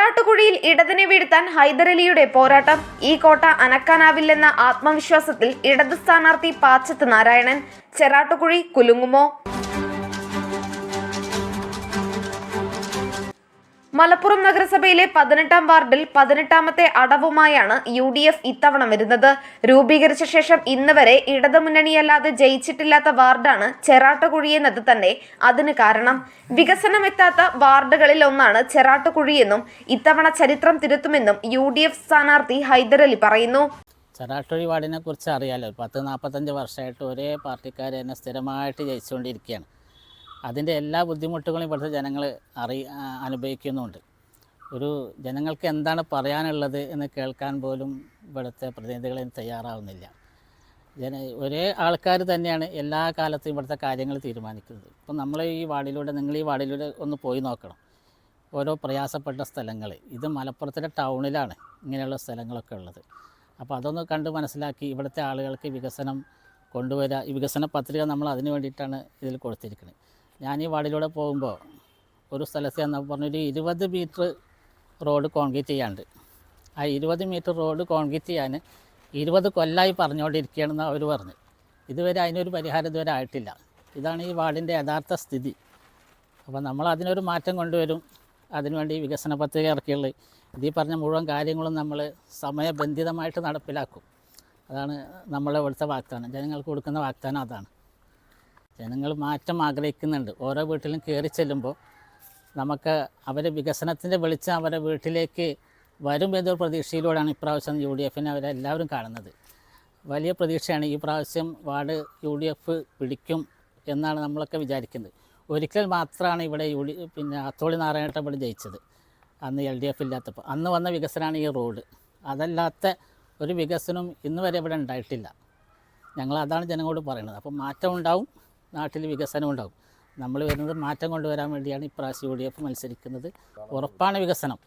ചെറാട്ടുകുഴിയിൽ ഇടതിനെ വീഴ്ത്താൻ ഹൈദരലിയുടെ പോരാട്ടം. ഈ കോട്ട അനക്കാനാവില്ലെന്ന ആത്മവിശ്വാസത്തിൽ ഇടത് സ്ഥാനാർത്ഥി പാച്ചത്ത് നാരായണൻ. ചെറാട്ടുകുഴി കുലുങ്ങുമോ? മലപ്പുറം നഗരസഭയിലെ 18-ാം വാർഡിൽ 18-ാമത്തെ അടവുമായാണ് UDF ഇത്തവണ വരുന്നത്. രൂപീകരിച്ച ശേഷം ഇന്ന് വരെ ഇടതുമുന്നണിയല്ലാതെ ജയിച്ചിട്ടില്ലാത്ത വാർഡാണ് ചെറാട്ടുകുഴിയെന്നത് തന്നെ അതിന് കാരണം. വികസനം എത്താത്ത വാർഡുകളിൽ ഒന്നാണ് ചെറാട്ടുകുഴിയെന്നും ഇത്തവണ ചരിത്രം തിരുത്തുമെന്നും UDF സ്ഥാനാർത്ഥി ഹൈദരലി പറയുന്നു. ചെറാട്ടുകുഴി വാർഡിനെ കുറിച്ച് അറിയാലോ. 40-45 വർഷമായിട്ട് ഒരേ പാർട്ടിക്കാർ തന്നെ സ്ഥിരമായിട്ട് ജയിച്ചുകൊണ്ടിരിക്കുകയാണ്. അതിൻ്റെ എല്ലാ ബുദ്ധിമുട്ടുകളും ഇവിടുത്തെ ജനങ്ങൾ അനുഭവിക്കുന്നുണ്ട്. ഒരു ജനങ്ങൾക്ക് എന്താണ് പറയാനുള്ളത് എന്ന് കേൾക്കാൻ പോലും ഇവിടുത്തെ പ്രതിനിധികളും തയ്യാറാവുന്നില്ല. ഒരേ ആൾക്കാർ തന്നെയാണ് എല്ലാ കാലത്തും ഇവിടുത്തെ കാര്യങ്ങൾ തീരുമാനിക്കുന്നത്. ഇപ്പം നിങ്ങൾ ഈ വാർഡിലൂടെ ഒന്ന് പോയി നോക്കണം. ഓരോ പ്രയാസപ്പെട്ട സ്ഥലങ്ങൾ. ഇത് മലപ്പുറത്തിലെ ടൗണിലാണ് ഇങ്ങനെയുള്ള സ്ഥലങ്ങളൊക്കെ ഉള്ളത്. അപ്പോൾ അതൊന്ന് കണ്ട് മനസ്സിലാക്കി ഇവിടുത്തെ ആളുകൾക്ക് വികസനം കൊണ്ടുവരിക. ഈ വികസന പത്രിക നമ്മൾ അതിന് വേണ്ടിയിട്ടാണ് ഇതിൽ കൊടുത്തിരിക്കുന്നത്. ഞാൻ ഈ വാർഡിലൂടെ പോകുമ്പോൾ ഒരു സ്ഥലത്ത് ചെന്നപ്പോൾ പറഞ്ഞൊരു 20 മീറ്റർ റോഡ് കോൺക്രീറ്റ് ചെയ്യാണ്ട്. ആ 20 മീറ്റർ റോഡ് കോൺക്രീറ്റ് ചെയ്യാൻ 20 കൊല്ലമായി പറഞ്ഞുകൊണ്ടിരിക്കുകയാണെന്ന് അവർ പറഞ്ഞു. ഇതുവരെ അതിനൊരു പരിഹാരം ഇതുവരെ ആയിട്ടില്ല. ഇതാണ് ഈ വാർഡിൻ്റെ യഥാർത്ഥ സ്ഥിതി. അപ്പോൾ നമ്മൾ അതിനൊരു മാറ്റം കൊണ്ടുവരും. അതിനുവേണ്ടി വികസന പത്രിക ഇറക്കിയുള്ളത് ഇതീ പറഞ്ഞ മുഴുവൻ കാര്യങ്ങളും നമ്മൾ സമയബന്ധിതമായിട്ട് നടപ്പിലാക്കും. അതാണ് നമ്മളെ ഇവിടുത്തെ വാഗ്ദാനം. ജനങ്ങൾക്ക് കൊടുക്കുന്ന വാഗ്ദാനം അതാണ്. ജനങ്ങൾ മാറ്റം ആഗ്രഹിക്കുന്നുണ്ട്. ഓരോ വീട്ടിലും കയറി ചെല്ലുമ്പോൾ നമുക്ക് അവരെ വികസനത്തിൻ്റെ വെളിച്ചം അവരെ വീട്ടിലേക്ക് വരും എന്നൊരു പ്രതീക്ഷയിലൂടെയാണ് ഇപ്രാവശ്യം UDFനെ അവരെല്ലാവരും കാണുന്നത്. വലിയ പ്രതീക്ഷയാണ്. ഈ പ്രാവശ്യം വാർഡ് UDF പിടിക്കും എന്നാണ് നമ്മളൊക്കെ വിചാരിക്കുന്നത്. ഒരിക്കൽ മാത്രമാണ് ഇവിടെ അത്തോളി നാരായണേട്ടൻ ഇവിടെ ജയിച്ചത്. അന്ന് LDF ഇല്ലാത്തപ്പോൾ അന്ന് വന്ന വികസനമാണ് ഈ റോഡ്. അതല്ലാത്ത ഒരു വികസനവും ഇന്ന് വരെ ഇവിടെ ഉണ്ടായിട്ടില്ല. ഞങ്ങളതാണ് ജനങ്ങളോട് പറയുന്നത്. അപ്പോൾ മാറ്റം ഉണ്ടാവും, നാട്ടിൽ വികസനം ഉണ്ടാവും. നമ്മൾ വരുന്നത് മാറ്റം കൊണ്ടുവരാൻ വേണ്ടിയാണ് ഇപ്രാവശ്യം UDF മത്സരിക്കുന്നത്. ഉറപ്പാണ് വികസനം.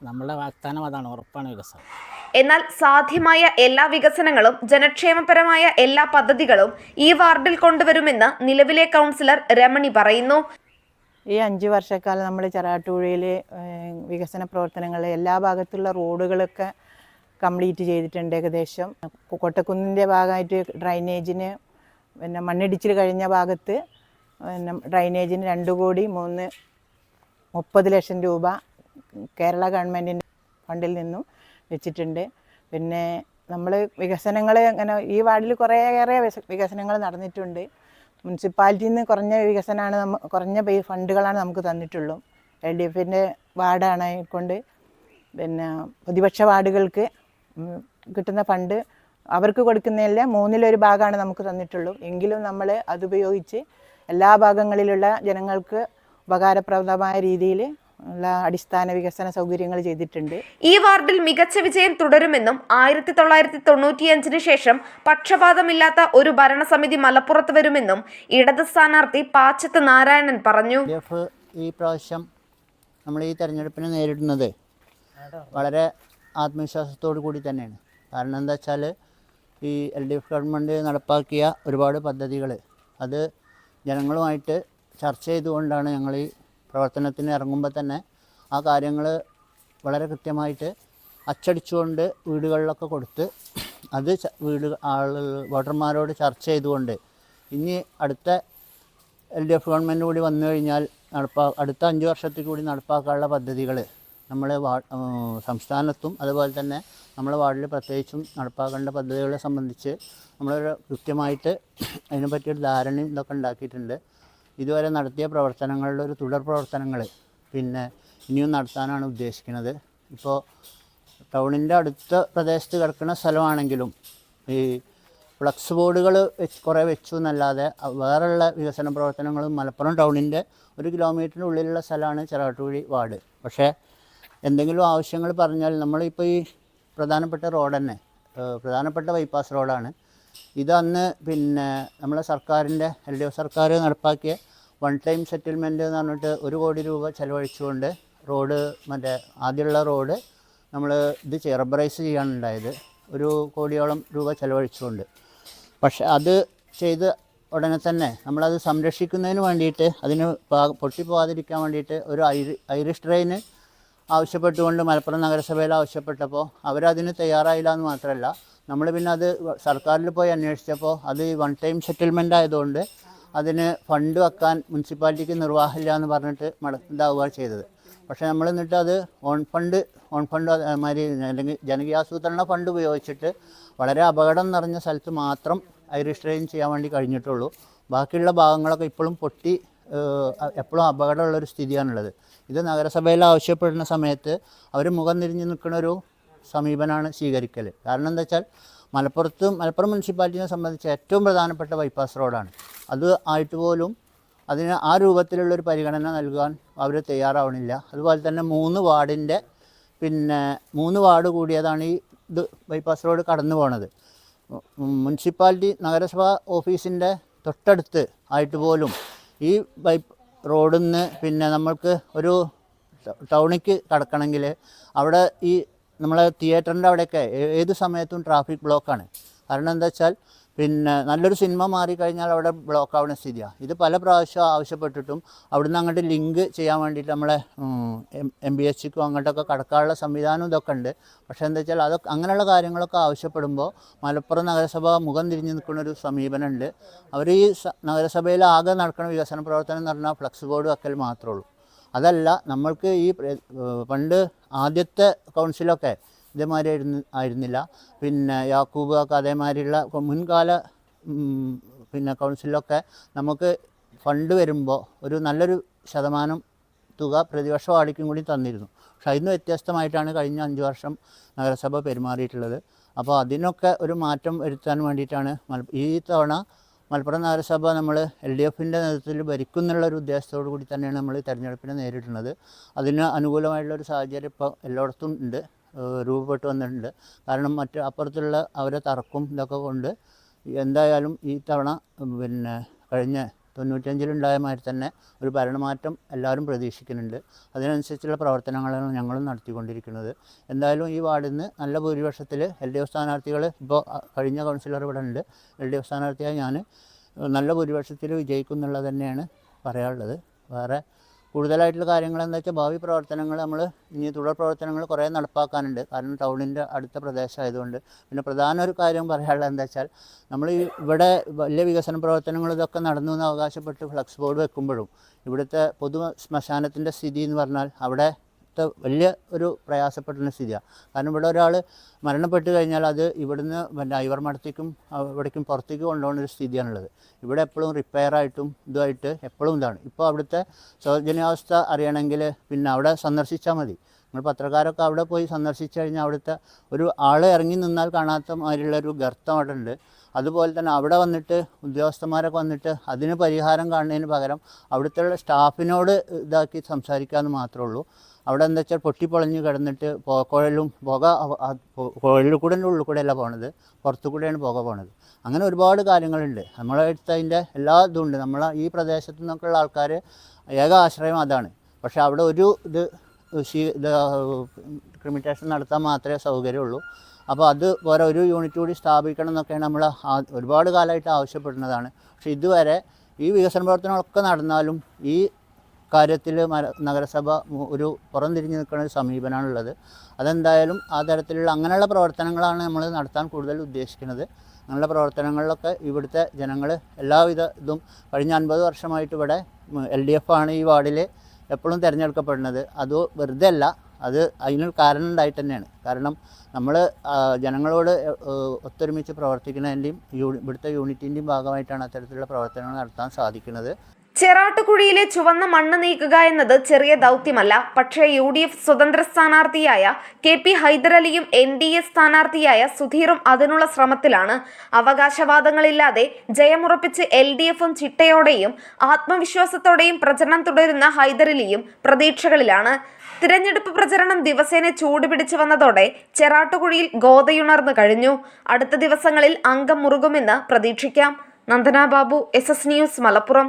നമ്മളുടെ വാഗ്ദാനം അതാണ്, ഉറപ്പാണ് വികസനം. എന്നാൽ സാധ്യമായ എല്ലാ വികസനങ്ങളും ജനക്ഷേമപരമായ എല്ലാ പദ്ധതികളും ഈ വാർഡിൽ കൊണ്ടുവരുമെന്ന് നിലവിലെ കൗൺസിലർ രമണി പറയുന്നു. ഈ 5 വർഷക്കാലം നമ്മൾ ചെറാട്ടുകുഴിയിൽ വികസന പ്രവർത്തനങ്ങൾ എല്ലാ ഭാഗത്തുള്ള റോഡുകളൊക്കെ കംപ്ലീറ്റ് ചെയ്തിട്ടുണ്ട്. ഏകദേശം കൊട്ടക്കുന്നിൻ്റെ ഭാഗമായിട്ട് ഡ്രൈനേജിന് മണ്ണിടിച്ചിൽ കഴിഞ്ഞ ഭാഗത്ത് ഡ്രൈനേജിന് 2,30 ലക്ഷം രൂപ കേരള ഗവൺമെൻറ്റിൻ്റെ ഫണ്ടിൽ നിന്നും വെച്ചിട്ടുണ്ട്. പിന്നെ നമ്മൾ വികസനങ്ങൾ അങ്ങനെ ഈ വാർഡിൽ കുറേയേറെ വികസനങ്ങൾ നടന്നിട്ടുണ്ട്. മുനിസിപ്പാലിറ്റിയിൽ നിന്ന് കുറഞ്ഞ വികസനമാണ് കുറഞ്ഞ ഫണ്ടുകളാണ് നമുക്ക് തന്നിട്ടുള്ളൂ. LDFൻ്റെ വാർഡാണ് കൊണ്ട് പിന്നെ പ്രതിപക്ഷ വാർഡുകൾക്ക് കിട്ടുന്ന ഫണ്ട് അവർക്ക് കൊടുക്കുന്നതിൽ 1/3 ഭാഗമാണ് നമുക്ക് തന്നിട്ടുള്ളൂ. എങ്കിലും നമ്മൾ അതുപയോഗിച്ച് എല്ലാ ഭാഗങ്ങളിലുള്ള ജനങ്ങൾക്ക് ഉപകാരപ്രദമായ രീതിയിൽ ഉള്ള അടിസ്ഥാന വികസന സൗകര്യങ്ങൾ ചെയ്തിട്ടുണ്ട്. ഈ വാർഡിൽ മികച്ച വിജയം തുടരുമെന്നും 1995 ശേഷം പക്ഷപാതമില്ലാത്ത ഒരു ഭരണസമിതി മലപ്പുറത്ത് വരുമെന്നും ഇടത് സ്ഥാനാർത്ഥി പാച്ചത്ത് നാരായണൻ പറഞ്ഞു. ഈ പ്രാവശ്യം നമ്മൾ ഈ തെരഞ്ഞെടുപ്പിനെ നേരിടുന്നത് വളരെ ആത്മവിശ്വാസത്തോടു കൂടി തന്നെയാണ്. കാരണം എന്താ വെച്ചാൽ ഈ LDF ഗവൺമെൻറ് നടപ്പാക്കിയ ഒരുപാട് പദ്ധതികൾ അത് ജനങ്ങളുമായിട്ട് ചർച്ച ചെയ്തുകൊണ്ടാണ് ഞങ്ങൾ ഈ പ്രവർത്തനത്തിന് ഇറങ്ങുമ്പോൾ തന്നെ ആ കാര്യങ്ങൾ വളരെ കൃത്യമായിട്ട് അച്ചടിച്ചുകൊണ്ട് വീടുകളിലൊക്കെ കൊടുത്ത് അത് വോട്ടർമാരോട് ചർച്ച ചെയ്തുകൊണ്ട് ഇനി അടുത്ത LDF ഗവൺമെൻറ് കൂടി വന്നു കഴിഞ്ഞാൽ അടുത്ത 5 വർഷത്തിൽ കൂടി നടപ്പാക്കാനുള്ള പദ്ധതികൾ നമ്മൾ സംസ്ഥാനത്തും അതുപോലെ തന്നെ നമ്മുടെ വാർഡിൽ പ്രത്യേകിച്ചും നടപ്പാക്കേണ്ട പദ്ധതികളെ സംബന്ധിച്ച് നമ്മളൊരു കൃത്യമായിട്ട് അതിനെ പറ്റിയൊരു ധാരണയും ഇതൊക്കെ ഉണ്ടാക്കിയിട്ടുണ്ട്. ഇതുവരെ നടത്തിയ പ്രവർത്തനങ്ങളുടെ ഒരു തുടർ പ്രവർത്തനങ്ങൾ പിന്നെ ഇനിയും നടത്താനാണ് ഉദ്ദേശിക്കുന്നത്. ഇപ്പോൾ ടൗണിൻ്റെ അടുത്ത പ്രദേശത്ത് കിടക്കുന്ന സ്ഥലമാണെങ്കിലും ഈ ഫ്ലക്സ് ബോർഡുകൾ കുറേ വെച്ചു എന്നല്ലാതെ വേറെയുള്ള വികസന പ്രവർത്തനങ്ങളും മലപ്പുറം ടൗണിൻ്റെ 1 കിലോമീറ്ററിന് ഉള്ളിലുള്ള സ്ഥലമാണ് ചെറാട്ടുകുഴി വാർഡ്. പക്ഷേ എന്തെങ്കിലും ആവശ്യങ്ങൾ പറഞ്ഞാൽ നമ്മളിപ്പോൾ ഈ പ്രധാനപ്പെട്ട റോഡ് തന്നെ പ്രധാനപ്പെട്ട ബൈപ്പാസ് റോഡാണ് ഇത്. അന്ന് പിന്നെ നമ്മളെ സർക്കാരിൻ്റെ LDF സർക്കാർ നടപ്പാക്കിയ വൺ ടൈം സെറ്റിൽമെൻറ്റ് എന്ന് പറഞ്ഞിട്ട് 1 കോടി രൂപ ചിലവഴിച്ചുകൊണ്ട് റോഡ് ആദ്യമുള്ള റോഡ് നമ്മൾ റബ്ബറൈസ് ചെയ്യാനുണ്ടായത് 1 കോടിയോളം രൂപ ചിലവഴിച്ചുകൊണ്ട്. പക്ഷേ അത് ചെയ്ത് ഉടനെ തന്നെ നമ്മളത് സംരക്ഷിക്കുന്നതിന് വേണ്ടിയിട്ട് അതിന് പൊട്ടിപ്പോകാതിരിക്കാൻ വേണ്ടിയിട്ട് ഒരു ഐറിഷ് ട്രെയിന് ആവശ്യപ്പെട്ടുകൊണ്ട് മലപ്പുറം നഗരസഭയിൽ ആവശ്യപ്പെട്ടപ്പോൾ അവരതിന് തയ്യാറായില്ല എന്ന് മാത്രമല്ല, നമ്മൾ പിന്നെ അത് സർക്കാരിൽ പോയി അന്വേഷിച്ചപ്പോൾ അത് വൺ ടൈം സെറ്റിൽമെൻ്റ് ആയതുകൊണ്ട് അതിന് ഫണ്ട് വെക്കാൻ മുനിസിപ്പാലിറ്റിക്ക് നിർവാഹമില്ല എന്ന് പറഞ്ഞിട്ട് ഇതാവുക ചെയ്തത്. പക്ഷേ നമ്മൾ എന്നിട്ട് അത് ഓൺ ഫണ്ട് മാതിരി അല്ലെങ്കിൽ ജനകീയാസൂത്രണ ഫണ്ട് ഉപയോഗിച്ചിട്ട് വളരെ അപകടം നിറഞ്ഞ സ്ഥലത്ത് മാത്രം ഐറിഷ് ചെയ്യാൻ വേണ്ടി കഴിഞ്ഞിട്ടുള്ളൂ. ബാക്കിയുള്ള ഭാഗങ്ങളൊക്കെ ഇപ്പോഴും പൊട്ടി എപ്പോഴും അപകടമുള്ളൊരു സ്ഥിതിയാണുള്ളത്. ഇത് നഗരസഭയിൽ ആവശ്യപ്പെടുന്ന സമയത്ത് അവർ മുഖം തിരിഞ്ഞ് നിൽക്കുന്ന ഒരു സമീപനമാണ് സ്വീകരിക്കൽ. കാരണം എന്താ വെച്ചാൽ മലപ്പുറം മുനിസിപ്പാലിറ്റിനെ സംബന്ധിച്ച് ഏറ്റവും പ്രധാനപ്പെട്ട ബൈപ്പാസ് റോഡാണ്. അത് ആയിട്ട് പോലും അതിന് ആ രൂപത്തിലുള്ളൊരു പരിഗണന നൽകാൻ അവർ തയ്യാറാവണില്ല. അതുപോലെ തന്നെ 3 വാർഡിൻ്റെ 3 വാർഡ് കൂടിയതാണ് ഈ ബൈപ്പാസ് റോഡ് കടന്നു പോണത്. മുനിസിപ്പാലിറ്റി നഗരസഭാ ഓഫീസിൻ്റെ തൊട്ടടുത്ത് ആയിട്ട് പോലും ഈ റോഡിൽ നിന്ന് നമ്മൾക്ക് ഒരു ടൗണിലേക്ക് കടക്കണമെങ്കിൽ അവിടെ ഈ നമ്മളെ തിയേറ്ററിൻ്റെ അവിടെയൊക്കെ ഏത് സമയത്തും ട്രാഫിക് ബ്ലോക്കാണ്. കാരണം എന്താ വെച്ചാൽ നല്ലൊരു സിനിമ മാറിക്കഴിഞ്ഞാൽ അവിടെ ബ്ലോക്ക് ആവുന്ന സ്ഥിതിയാണ്. ഇത് പല പ്രാവശ്യം ആവശ്യപ്പെട്ടിട്ടും അവിടുന്ന് അങ്ങോട്ട് ലിങ്ക് ചെയ്യാൻ വേണ്ടിയിട്ട് നമ്മളെ MBHക്കും അങ്ങോട്ടൊക്കെ കടക്കാനുള്ള സംവിധാനം ഇതൊക്കെ ഉണ്ട്. പക്ഷേ എന്താ വെച്ചാൽ അതൊക്കെ അങ്ങനെയുള്ള കാര്യങ്ങളൊക്കെ ആവശ്യപ്പെടുമ്പോൾ മലപ്പുറം നഗരസഭ മുഖം തിരിഞ്ഞ് നിൽക്കുന്നൊരു സമീപനമുണ്ട്. അവർ ഈ നഗരസഭയിൽ ആകെ നടക്കുന്ന വികസന പ്രവർത്തനം എന്ന് പറഞ്ഞാൽ ഫ്ലക്സ് ബോർഡ് വെക്കൽ മാത്രമേ ഉള്ളൂ. അതല്ല, നമ്മൾക്ക് ഈ പണ്ട് ആദ്യത്തെ കൗൺസിലൊക്കെ ഇതേമാതിരി ആയിരുന്നില്ല. യാക്കൂബ് ഒക്കെ അതേമാതിരിയുള്ള മുൻകാല കൗൺസിലൊക്കെ നമുക്ക് ഫണ്ട് വരുമ്പോൾ ഒരു നല്ലൊരു ശതമാനം തുക പ്രതിവർഷ വാർഡിക്കും കൂടി തന്നിരുന്നു. പക്ഷെ അതിന് വ്യത്യസ്തമായിട്ടാണ് കഴിഞ്ഞ 5 വർഷം നഗരസഭ പെരുമാറിയിട്ടുള്ളത്. അപ്പോൾ അതിനൊക്കെ ഒരു മാറ്റം വരുത്താൻ വേണ്ടിയിട്ടാണ് ഈ തവണ മലപ്പുറം നഗരസഭ നമ്മൾ LDFൻ്റെ നേതൃത്വത്തിൽ ഭരിക്കുന്നുള്ളൊരു ഉദ്ദേശത്തോടു കൂടി തന്നെയാണ് നമ്മൾ തിരഞ്ഞെടുപ്പിനെ നേരിടുന്നത്. അതിന് അനുകൂലമായിട്ടുള്ളൊരു സാഹചര്യം ഇപ്പോൾ എല്ലായിടത്തും ഉണ്ട്, രൂപപ്പെട്ട് വന്നിട്ടുണ്ട്. കാരണം അപ്പുറത്തുള്ള അവരെ തർക്കും ഇതൊക്കെ കൊണ്ട് എന്തായാലും ഈ തവണ കഴിഞ്ഞ 95-ലുണ്ടായ മാതിരി തന്നെ ഒരു ഭരണമാറ്റം എല്ലാവരും പ്രതീക്ഷിക്കുന്നുണ്ട്. അതിനനുസരിച്ചുള്ള പ്രവർത്തനങ്ങളാണ് ഞങ്ങളും നടത്തിക്കൊണ്ടിരിക്കുന്നത്. എന്തായാലും ഈ വാർഡിൽ നിന്ന് നല്ല ഭൂരിപക്ഷത്തിൽ LDF സ്ഥാനാർത്ഥികൾ ഇപ്പോൾ കഴിഞ്ഞ കൗൺസിലർ ഇവിടെ ഉണ്ട്. LDF സ്ഥാനാർത്ഥിയായി ഞാൻ നല്ല ഭൂരിപക്ഷത്തിൽ വിജയിക്കുന്നുള്ളത് തന്നെയാണ് പറയാനുള്ളത്. വേറെ കൂടുതലായിട്ടുള്ള കാര്യങ്ങൾ എന്താ വെച്ചാൽ ഭാവി പ്രവർത്തനങ്ങൾ നമ്മൾ ഇനി തുടർ പ്രവർത്തനങ്ങൾ കുറേ നടപ്പാക്കാനുണ്ട്. കാരണം ടൗണിൻ്റെ അടുത്ത പ്രദേശമായതുകൊണ്ട്. പിന്നെ പ്രധാന ഒരു കാര്യം പറയാനുള്ളത് എന്താ വെച്ചാൽ നമ്മൾ ഇവിടെ വലിയ വികസന പ്രവർത്തനങ്ങൾ ഇതൊക്കെ നടന്നു എന്ന് അവകാശപ്പെട്ട് ഫ്ലക്സ് ബോർഡ് വെക്കുമ്പോഴും ഇവിടുത്തെ പൊതു ശ്മശാനത്തിൻ്റെ സ്ഥിതി എന്ന് പറഞ്ഞാൽ അവിടെ വലിയ ഒരു പ്രയാസപ്പെടുന്ന സ്ഥിതിയാണ്. കാരണം ഇവിടെ ഒരാൾ മരണപ്പെട്ട് കഴിഞ്ഞാൽ അത് ഇവിടുന്ന് ഐവർമഠത്തേക്കും ഇവിടേക്കും പുറത്തേക്ക് കൊണ്ടുപോകുന്ന ഒരു സ്ഥിതിയാണുള്ളത്. ഇവിടെ എപ്പോഴും റിപ്പയറായിട്ടും ഇതുമായിട്ട് എപ്പോഴും ഇതാണ്. ഇപ്പോൾ അവിടുത്തെ ശോചനീയാവസ്ഥ അറിയണമെങ്കിൽ അവിടെ സന്ദർശിച്ചാൽ മതി. നിങ്ങൾ പത്രക്കാരൊക്കെ അവിടെ പോയി സന്ദർശിച്ചു കഴിഞ്ഞാൽ അവിടുത്തെ ഒരു ആൾ ഇറങ്ങി നിന്നാൽ കാണാത്ത മാതിരിയുള്ളൊരു ഗർത്തം അവിടെ ഉണ്ട്. അതുപോലെ തന്നെ അവിടെ വന്നിട്ട് ഉദ്യോഗസ്ഥന്മാരൊക്കെ വന്നിട്ട് അതിന് പരിഹാരം കാണുന്നതിന് പകരം അവിടുത്തെ സ്റ്റാഫിനോട് ഇതാക്കി സംസാരിക്കാമെന്ന് മാത്രമേ ഉള്ളൂ. അവിടെ എന്താ വെച്ചാൽ പൊട്ടിപ്പൊളഞ്ഞ് കിടന്നിട്ട് കുഴലിൽ കൂടെ ഉള്ളിൽ കൂടെയല്ല പോണത്, പുറത്തു കൂടെയാണ് പോണത്. അങ്ങനെ ഒരുപാട് കാര്യങ്ങളുണ്ട്. നമ്മളെ അടുത്ത് അതിൻ്റെ എല്ലാ ഇതും ഉണ്ട്. നമ്മളെ ഈ പ്രദേശത്തു നിന്നൊക്കെയുള്ള ആൾക്കാർ ഏക ആശ്രയം അതാണ്. പക്ഷേ അവിടെ ഒരു ക്രിമിറ്റേഷൻ നടത്താൻ മാത്രമേ സൗകര്യമുള്ളൂ. അപ്പോൾ അത് വേറെ ഒരു യൂണിറ്റ് കൂടി സ്ഥാപിക്കണം എന്നൊക്കെയാണ് നമ്മൾ ഒരുപാട് കാലമായിട്ട് ആവശ്യപ്പെടുന്നതാണ്. പക്ഷേ ഇതുവരെ ഈ വികസന പ്രവർത്തനങ്ങളൊക്കെ നടന്നാലും ഈ കാര്യത്തിൽ നഗരസഭ ഒരു പുറംതിരിഞ്ഞ് നിൽക്കുന്ന ഒരു സമീപനമാണുള്ളത്. അതെന്തായാലും ആ തരത്തിലുള്ള അങ്ങനെയുള്ള പ്രവർത്തനങ്ങളാണ് നമ്മൾ നടത്താൻ കൂടുതൽ ഉദ്ദേശിക്കുന്നത്. അങ്ങനെയുള്ള പ്രവർത്തനങ്ങളിലൊക്കെ ഇവിടുത്തെ ജനങ്ങൾ എല്ലാവിധ ഇതും കഴിഞ്ഞ 50 വർഷമായിട്ട് ഇവിടെ LDF ആണ് ഈ വാർഡിൽ എപ്പോഴും തിരഞ്ഞെടുക്കപ്പെടുന്നത്. അത് വെറുതെ അല്ല, അത് അതിനൊരു കാരണം ഉണ്ടായിട്ട് തന്നെയാണ്. കാരണം നമ്മൾ ജനങ്ങളോട് ഒത്തൊരുമിച്ച് പ്രവർത്തിക്കുന്നതിൻ്റെയും ഇവിടുത്തെ യൂണിറ്റിൻ്റെയും ഭാഗമായിട്ടാണ് അത്തരത്തിലുള്ള പ്രവർത്തനങ്ങൾ നടത്താൻ സാധിക്കുന്നത്. ചെറാട്ടുകുഴിയിലെ ചുവന്ന മണ്ണ് നീക്കുക എന്നത് ചെറിയ ദൗത്യമല്ല. പക്ഷേ UDF സ്വതന്ത്ര സ്ഥാനാർത്ഥിയായ KP ഹൈദരലിയും NDA സ്ഥാനാർത്ഥിയായ സുധീറും അതിനുള്ള ശ്രമത്തിലാണ്. അവകാശവാദങ്ങളില്ലാതെ ജയമുറപ്പിച്ച് LDFും ചിട്ടയോടെയും ആത്മവിശ്വാസത്തോടെയും പ്രചരണം തുടരുന്ന ഹൈദരലിയും പ്രതീക്ഷകളിലാണ്. തിരഞ്ഞെടുപ്പ് പ്രചരണം ദിവസേന ചൂടുപിടിച്ചു വന്നതോടെ ചെറാട്ടുകുഴിയിൽ ഗോതയുണർന്നു കഴിഞ്ഞു. അടുത്ത ദിവസങ്ങളിൽ അംഗം മുറുകുമെന്ന് പ്രതീക്ഷിക്കാം. Nandana Babu, SS news, Malappuram.